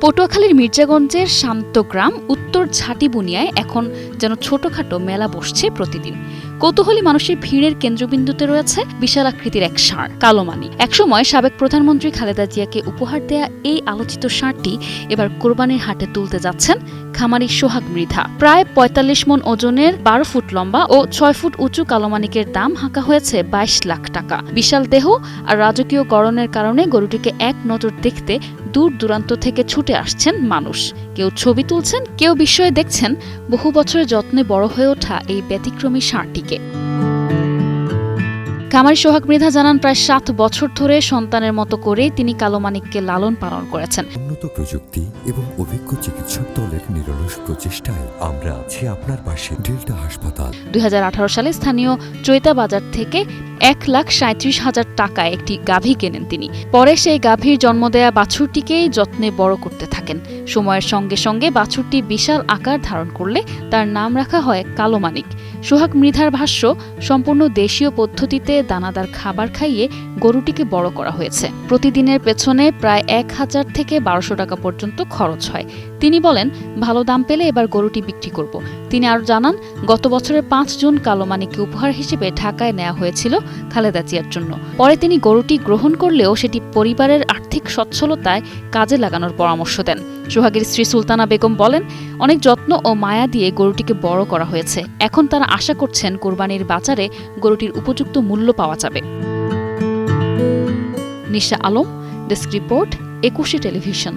পটুয়াখালীর মির্জাগঞ্জের শান্তগ্রাম উত্তর ঝাটিবুনিয়ায় এখন যেন ছোটখাটো মেলা বসছে প্রতিদিন। কৌতূহলী মানুষের ভিড়ের কেন্দ্রবিন্দুতে রয়েছে বিশাল আকৃতির এক ষাঁড়, কালোমানি। একসময় সাবেক প্রধানমন্ত্রী খালেদা জিয়াকে উপহার দেয়া এই আলোচিত ষাঁড়টি এবার কোরবানির হাটে তুলতে যাচ্ছেন খামারি সোহাগ মৃধা। প্রায় ৪৫ মণ ওজনের ১২ ফুট লম্বা ও ৬ ফুট উঁচু কালোমানিকের দাম হাঁকা হয়েছে ২২ লাখ টাকা। বিশাল দেহ আর রাজকীয় গড়নের কারণে গরুটিকে এক নজর দেখতে দূর দূরান্ত থেকে ছুটে আসছেন মানুষ। কেউ ছবি তুলছেন, কেউ বিস্ময়ে দেখছেন বহু বছরের যত্নে বড় হয়ে ওঠা এই ব্যতিক্রমী ষাঁড়টিকে। খামারি সোহাগ মৃধা জানান, প্রায় ৭ বছর ধরে সন্তানের মতো করেই তিনি কালোমানিককে লালন পালন করেছেন। উন্নত প্রযুক্তি এবং অভিজ্ঞ চিকিৎসক দলের নিরলস প্রচেষ্টায় আমরা আছি আপনার পাশে। ডেল্টা হাসপাতাল। ২০১৮ সালে স্থানীয় চৈতা বাজার থেকে ১,৩৭,০০০ টাকায় একটি গাভী কেনেন তিনি। পরে সেই গাভীর জন্ম দেয়া বাছুরটিকেই যত্নে বড় করতে থাকেন। সময়ের সঙ্গে সঙ্গে বাছুরটি বিশাল আকার ধারণ করলে তার নাম রাখা হয় কালোমানিক। সোহাগ মৃধার ভাষ্য, সম্পূর্ণ দেশীয় পদ্ধতিতে দানাদার খাবার খাইয়ে গরুটিকে বড় করা হয়েছে। প্রতিদিনের পেছনে প্রায় ১,০০০ থেকে ১,২০০ টাকা পর্যন্ত খরচ হয়। তিনি বলেন, ভালো দাম পেলে এবার গরুটি বিক্রি করব। তিনি আরও জানান, গত বছরের ৫ জুন কালোমানিককে উপহার হিসেবে ঢাকায় নেওয়া হয়েছিল খালেদা জিয়ার জন্য। পরে তিনি গরুটি গ্রহণ করলেও সেটি পরিবারের আর্থিক সচ্ছলতায় কাজে লাগানোর পরামর্শ দেন। সোহাগের স্ত্রী সুলতানা বেগম বলেন, অনেক যত্ন ও মায়া দিয়ে গরুটিকে বড় করা হয়েছে। এখন তারা আশা করছেন কোরবানির বাজারে গরুটির উপযুক্ত মূল্য পাওয়া যাবে। নিশা আলম, ডেস্ক রিপোর্ট, ২১ টেলিভিশন।